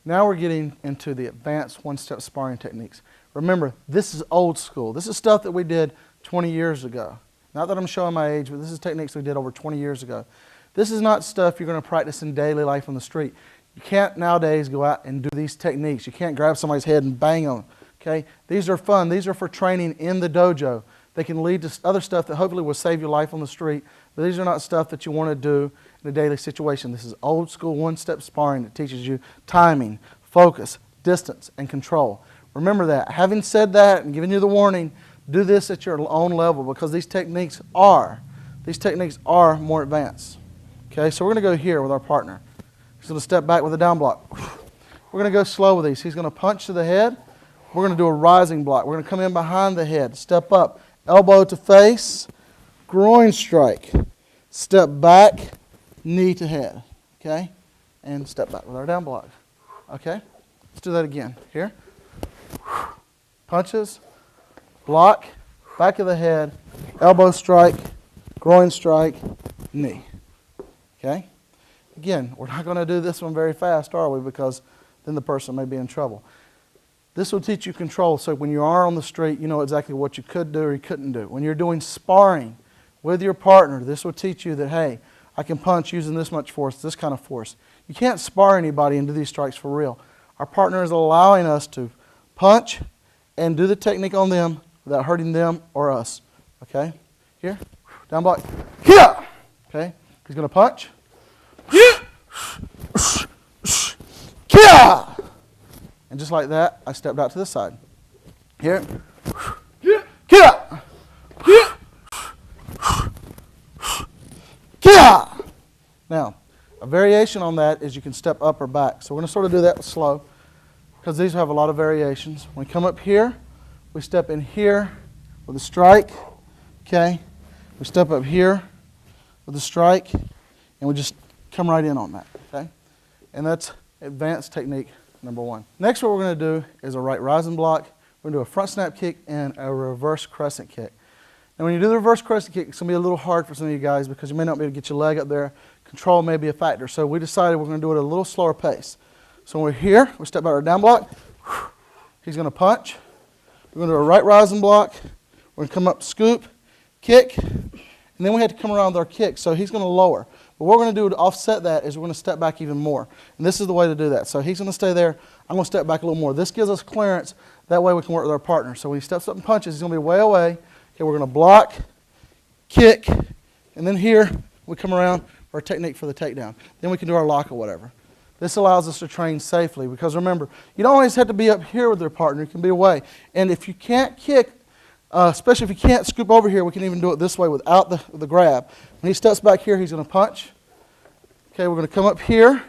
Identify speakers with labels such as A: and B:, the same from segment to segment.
A: Now we're getting into the advanced one-step sparring techniques. Remember, this is old school. This is stuff that we did 20 years ago. Not that I'm showing my age, but this is techniques we did over 20 years ago. This is not stuff you're going to practice in daily life on the street. You can't nowadays go out and do these techniques. You can't grab somebody's head and bang them. Okay? These are fun. These are for training in the dojo. They can lead to other stuff that hopefully will save your life on the street, but these are not stuff that you want to do in a daily situation. This is old school one-step sparring that teaches you timing, focus, distance, and control. Remember that. Having said that and given you the warning, do this at your own level because these techniques are more advanced. Okay, so we're going to go here with our partner. He's going to step back with a down block. We're going to go slow with these. He's going to punch to the head. We're going to do a rising block. We're going to come in behind the head, step up, elbow to face, groin strike, step back, knee to head. Okay, and step back with our down block. Okay, let's do that again. Here, punches, block, back of the head, elbow strike, groin strike, knee. Okay? Again, we're not going to do this one very fast, are we? Because then the person may be in trouble. This will teach you control, so when you are on the street, you know exactly what you could do or you couldn't do. When you're doing sparring with your partner, this will teach you that, hey, I can punch using this much force, this kind of force. You can't spar anybody and do these strikes for real. Our partner is allowing us to punch and do the technique on them without hurting them or us. Okay? Here, down block. Here! Okay? He's going to punch. And just like that, I stepped out to the side. Here. Now, a variation on that is you can step up or back. So we're going to sort of do that slow because these have a lot of variations. When we come up here, we step in here with a strike. Okay? We step up here with a strike, and we just come right in on that. Okay? And that's advanced technique number one. Next, what we're going to do is a right rising block. We're going to do a front snap kick and a reverse crescent kick. Now, when you do the reverse crescent kick, it's going to be a little hard for some of you guys because you may not be able to get your leg up there. Control may be a factor. So we decided we're going to do it at a little slower pace. So when we're here, we step out our down block. He's going to punch. We're going to do a right rising block. We're going to come up, scoop, kick, and then we had to come around with our kick. So he's going to lower. But what we're going to do to offset that is we're going to step back even more. And this is the way to do that. So he's going to stay there. I'm going to step back a little more. This gives us clearance. That way we can work with our partner. So when he steps up and punches, he's going to be way away. Okay, we're going to block, kick, and then here we come around for our technique for the takedown. Then we can do our lock or whatever. This allows us to train safely because remember, you don't always have to be up here with your partner. You can be away. And if you can't kick, especially if you can't scoop over here, we can even do it this way without the grab. When he steps back here, he's going to punch. Okay, we're going to come up here.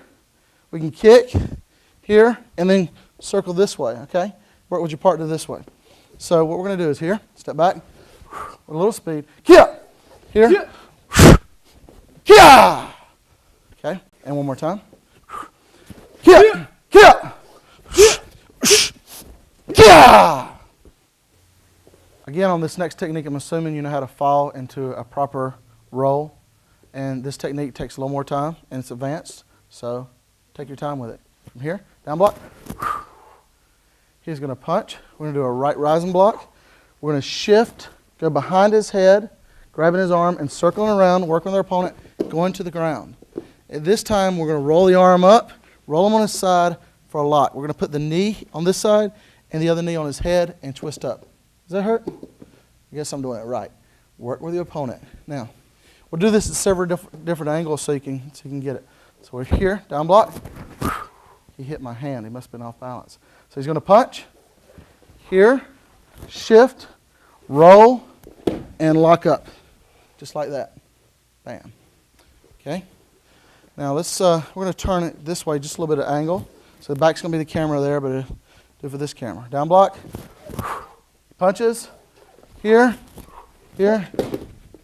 A: We can kick here and then circle this way, okay? Work with your partner this way. So what we're going to do is here, step back, with a little speed. Here, here, here. Okay, and one more time. Here, here, here. Again, on this next technique, I'm assuming you know how to fall into a proper roll. And this technique takes a little more time, and it's advanced. So take your time with it. From here, down block. He's going to punch. We're going to do a right rising block. We're going to shift, go behind his head, grabbing his arm, and circling around, working with our opponent, going to the ground. At this time, we're going to roll the arm up, roll him on his side for a lock. We're going to put the knee on this side and the other knee on his head and twist up. Does that hurt? I guess I'm doing it right. Work with your opponent. Now, we'll do this at several different angles so you can get it. So we're here, down block. He hit my hand. He must have been off balance. So he's going to punch. Here, shift, roll, and lock up. Just like that. Bam. Okay? Now let's, we're going to turn it this way, just a little bit of angle. So the back's going to be the camera there, but it'll do for this camera. Down block. Punches. Here, here,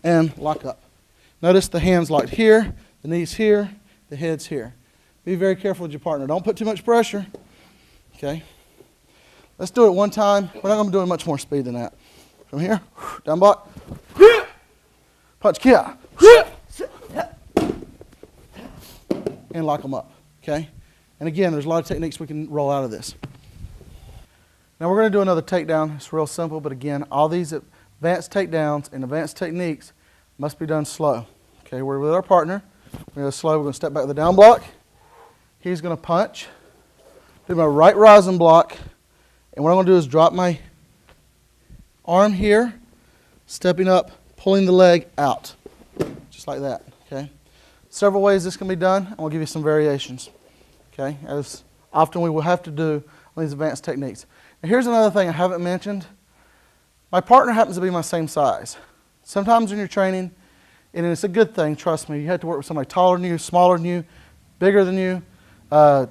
A: and lock up. Notice the hand's locked here, the knee's here, the head's here. Be very careful with your partner. Don't put too much pressure. Okay? Let's do it one time. We're not going to be doing much more speed than that. From here, down block. Punch, and lock them up. Okay? And again, there's a lot of techniques we can roll out of this. Now we're going to do another takedown. It's real simple, but again, all these advanced takedowns and advanced techniques must be done slow. Okay, we're with our partner. We're going to go slow. We're going to step back with the down block. He's going to punch. Do my right rising block. And what I'm going to do is drop my arm here, stepping up, pulling the leg out. Just like that. Okay. Several ways this can be done. I'm going to give you some variations. Okay, as often we will have to do on these advanced techniques. Now here's another thing I haven't mentioned. My partner happens to be my same size. Sometimes when you're training, and it's a good thing, trust me, you have to work with somebody taller than you, smaller than you, bigger than you,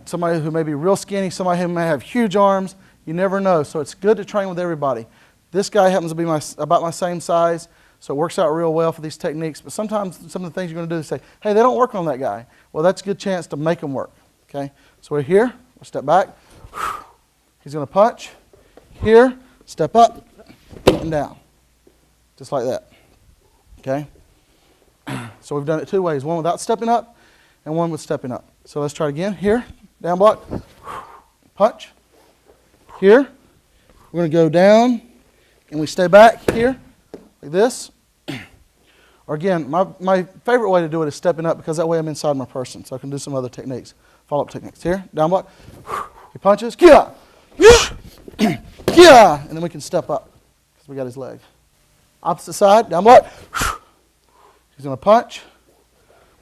A: somebody who may be real skinny, somebody who may have huge arms. You never know, so it's good to train with everybody. This guy happens to be about my same size, so it works out real well for these techniques. But sometimes some of the things you're going to do is say, hey, they don't work on that guy. Well, that's a good chance to make them work. Okay, so we're here, we'll step back. He's going to punch. Here, step up and down. Just like that. Okay? So we've done it two ways. One without stepping up and one with stepping up. So let's try it again. Here, down block. Punch. Here. We're going to go down and we stay back here like this. Or again, my favorite way to do it is stepping up because that way I'm inside my person. So I can do some other techniques. Follow-up techniques. Here, down block. He punches. Kia! Kia! And then we can step up because we got his leg. Opposite side, down block. He's going to punch.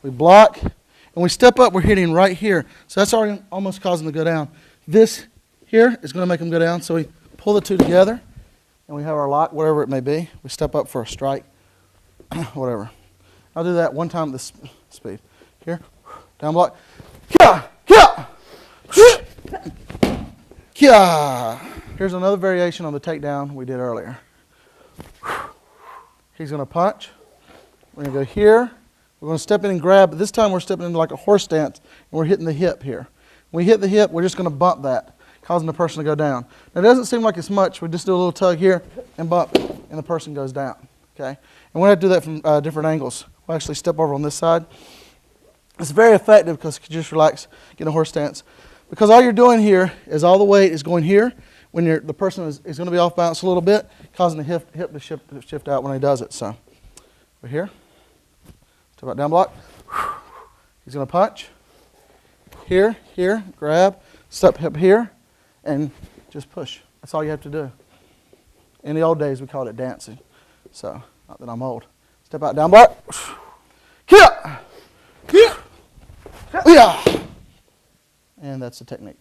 A: We block. And we step up, we're hitting right here. So that's already almost causing him to go down. This here is going to make him go down. So we pull the two together and we have our lock, whatever it may be. We step up for a strike, whatever. I'll do that one time at this speed. Here, down block. Kia! Kia! Kia! Here's another variation on the takedown we did earlier. He's going to punch. We're going to go here. We're going to step in and grab. But this time we're stepping into like a horse stance, and we're hitting the hip here. When we hit the hip, we're just going to bump that, causing the person to go down. Now, it doesn't seem like it's much. We just do a little tug here and bump, and the person goes down. Okay? And we're going to do that from different angles. We'll actually step over on this side. It's very effective because you can just relax, get in a horse stance. Because all you're doing here is all the weight is going here when the person is going to be off balance a little bit, causing the hip to shift out when he does it. So we're here. Step out down block. He's going to punch. Here, here, grab, step hip here, and just push. That's all you have to do. In the old days, we called it dancing. So, not that I'm old. Step out down block. Kia! Kia! Yeah! And that's the technique.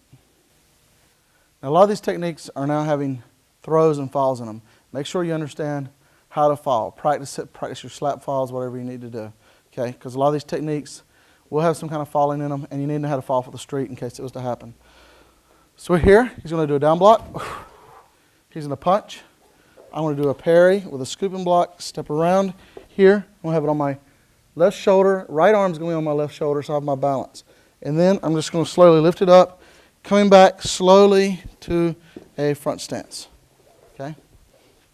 A: Now, a lot of these techniques are now having throws and falls in them. Make sure you understand how to fall. Practice it. Practice your slap falls, whatever you need to do. Okay? Because a lot of these techniques will have some kind of falling in them, and you need to know how to fall for the street in case it was to happen. So we're here. He's going to do a down block. He's going to punch. I'm going to do a parry with a scooping block. Step around here. I'm going to have it on my left shoulder. Right arm's going to be on my left shoulder, so I have my balance. And then I'm just going to slowly lift it up, coming back slowly to a front stance. Okay?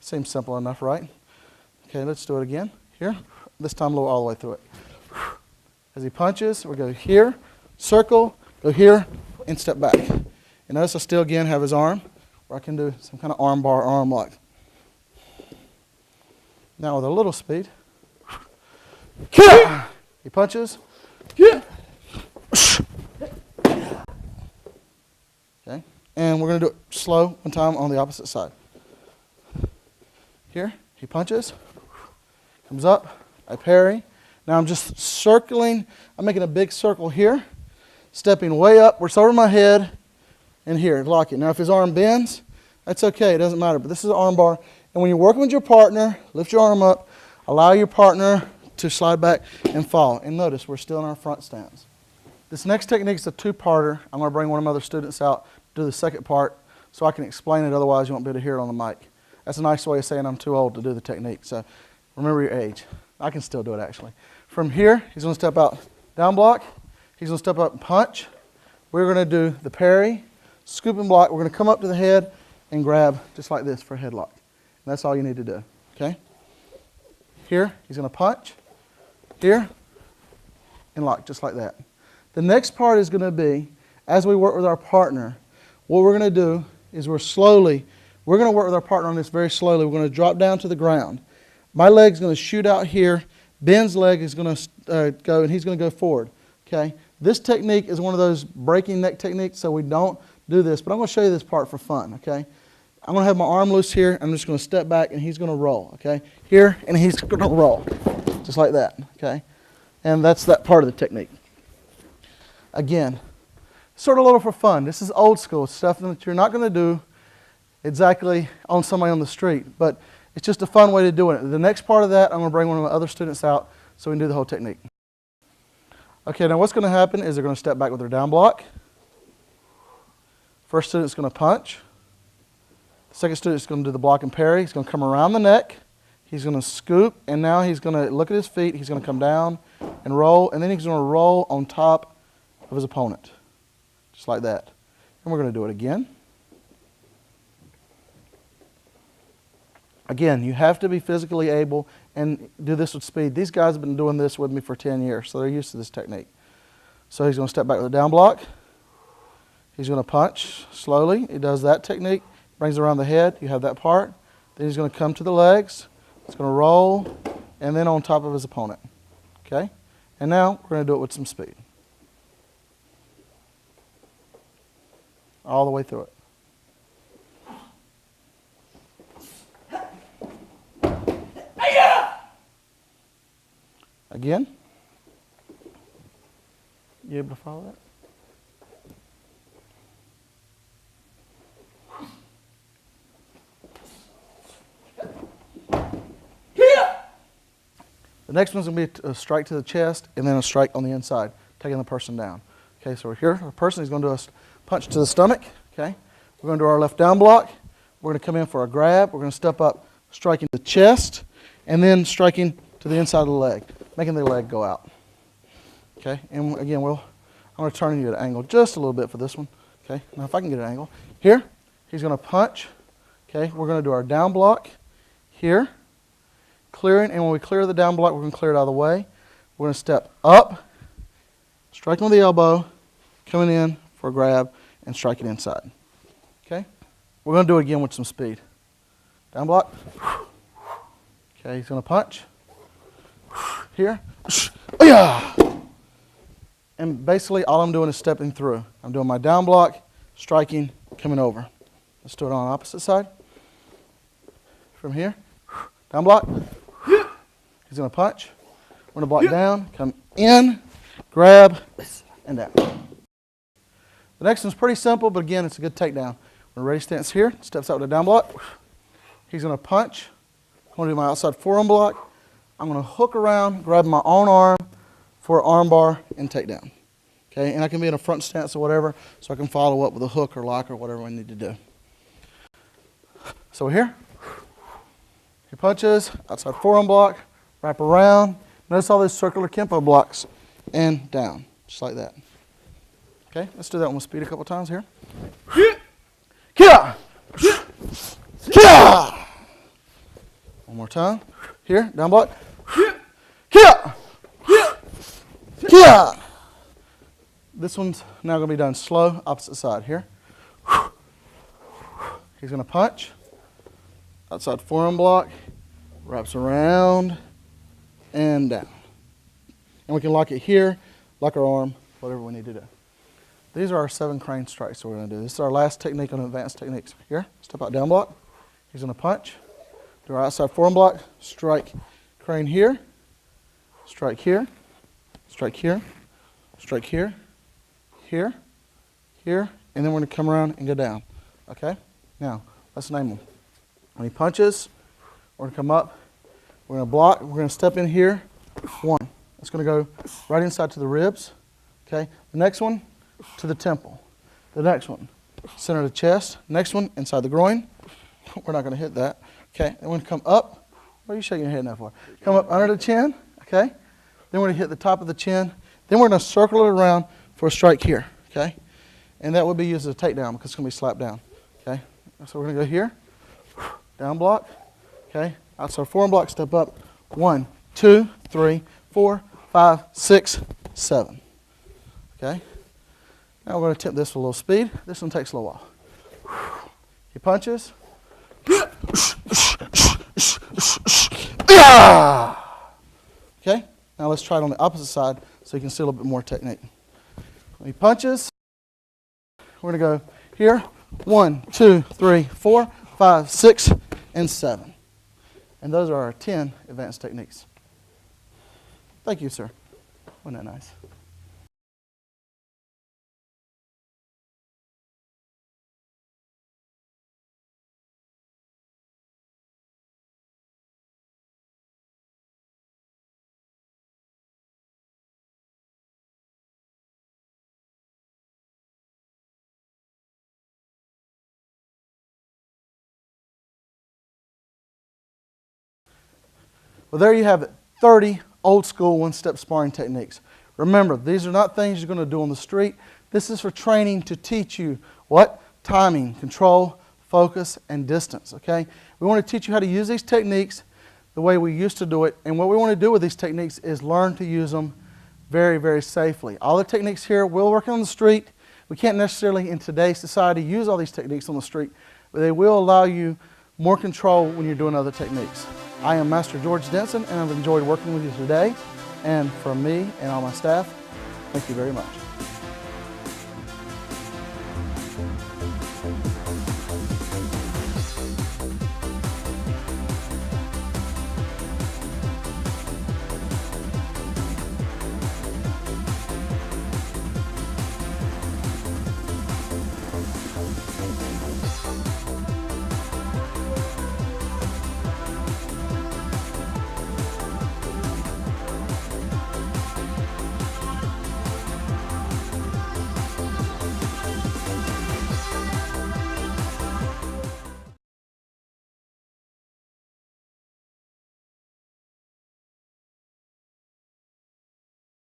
A: Seems simple enough, right? Okay, let's do it again. Here. This time lower all the way through it. As he punches, we go here, circle, go here, and step back. And notice I still again have his arm, where I can do some kind of arm bar, arm lock. Now with a little speed. He punches. Okay, and we're going to do it slow one time on the opposite side. Here, he punches, comes up, I parry. Now I'm just circling. I'm making a big circle here, stepping way up, where it's over my head, and here, lock it. Now if his arm bends, that's okay, it doesn't matter. But this is an arm bar. And when you're working with your partner, lift your arm up, allow your partner to slide back and fall. And notice, we're still in our front stance. This next technique is a two-parter. I'm going to bring one of my other students out to do the second part so I can explain it, otherwise you won't be able to hear it on the mic. That's a nice way of saying I'm too old to do the technique. So remember your age. I can still do it actually. From here, he's going to step out down block. He's going to step up and punch. We're going to do the parry, scoop and block. We're going to come up to the head and grab just like this for a headlock. And that's all you need to do. Okay? Here, he's going to punch. Here, and lock just like that. The next part is going to be as we work with our partner, what we're going to do is we're going to work with our partner on this very slowly. We're going to drop down to the ground. My leg's going to shoot out here. Ben's leg is going to go, and he's going to go forward. Okay? This technique is one of those breaking neck techniques, so we don't do this. But I'm going to show you this part for fun. Okay? I'm going to have my arm loose here. I'm just going to step back, and he's going to roll. Okay? Here, and he's going to roll. Just like that. Okay? And that's that part of the technique. Again, sort of a little for fun. This is old school stuff that you're not going to do exactly on somebody on the street, but it's just a fun way to do it. The next part of that, I'm going to bring one of my other students out so we can do the whole technique. Okay, now what's going to happen is they're going to step back with their down block. First student's going to punch. The second student's going to do the block and parry. He's going to come around the neck. He's going to scoop, and now he's going to look at his feet. He's going to come down and roll, and then he's going to roll on top of his opponent. Just like that. And we're going to do it again. Again, you have to be physically able and do this with speed. These guys have been doing this with me for 10 years, so they're used to this technique. So he's going to step back with a down block. He's going to punch slowly. He does that technique, brings around the head. You have that part. Then he's going to come to the legs. He's going to roll, and then on top of his opponent. Okay? And now we're going to do it with some speed. All the way through it. Again. You able to follow that? The next one's going to be a strike to the chest and then a strike on the inside, taking the person down. Okay, so we're here. The person is going to do a punch to the stomach. Okay, we're going to do our left down block. We're going to come in for a grab. We're going to step up, striking the chest, and then striking to the inside of the leg, making the leg go out. Okay, and again, I'm going to turn you at an angle just a little bit for this one. Okay, now if I can get an angle. Here, he's going to punch. Okay, we're going to do our down block here, clearing, and when we clear the down block, we're going to clear it out of the way. We're going to step up, striking with the elbow, coming in for a grab, and striking inside. Okay, we're going to do it again with some speed. Down block. Okay, he's going to punch. Here. And basically all I'm doing is stepping through. I'm doing my down block, striking, coming over. Let's do it on the opposite side. From here. Down block. He's going to punch. We're going to block down, come in, grab, and down. The next one's pretty simple, but again, it's a good takedown. We're ready stance here. Steps out with a down block. He's going to punch. I'm going to do my outside forearm block. I'm going to hook around, grab my own arm for arm bar and takedown. Okay, and I can be in a front stance or whatever, so I can follow up with a hook or lock or whatever I need to do. So here, he punches, outside forearm block, wrap around. Notice all those circular kempo blocks and down, just like that. Okay, let's do that one with speed a couple times here. Kia! Kia! One more time. Here, down block. Kia! Kia! This one's now going to be done slow, opposite side. Here. He's going to punch. Outside forearm block. Wraps around and down. And we can lock it here, lock our arm, whatever we need to do. These are our 7 crane strikes that we're going to do. This is our last technique on advanced techniques. Here, step out down block. He's going to punch. Do our outside forearm block. Strike, crane here. Strike here. Strike here. Strike here. Here. Here. And then we're going to come around and go down. Okay? Now, let's name them. When he punches, we're going to come up. We're going to block. We're going to step in here. 1. It's going to go right inside to the ribs. Okay? The next one, to the temple. The next one, center of the chest. Next one, inside the groin. We're not going to hit that. Okay? Then we're going to come up. What are you shaking your head now for? Come up under the chin. Okay? Then we're going to hit the top of the chin. Then we're going to circle it around for a strike here. Okay? And that would be used as a takedown because it's going to be slapped down. Okay? So we're going to go here. Down block. Okay? Outside forearm block, step up. 1, 2, 3, 4, 5, 6, 7. Okay? Now we're going to attempt this with a little speed. This one takes a little while. He punches. Okay, now let's try it on the opposite side so you can see a little bit more technique. When he punches, we're going to go here. 1, 2, 3, 4, 5, 6, and 7. And those are our 10 advanced techniques. Thank you, sir. Wasn't that nice? Well, there you have it, 30 old school one-step sparring techniques. Remember, these are not things you're going to do on the street. This is for training to teach you what? Timing, control, focus, and distance, okay? We want to teach you how to use these techniques the way we used to do it, and what we want to do with these techniques is learn to use them very, very safely. All the techniques here will work on the street. We can't necessarily, in today's society, use all these techniques on the street, but they will allow you more control when you're doing other techniques. I am Master George Denson, and I've enjoyed working with you today. And from me and all my staff, thank you very much.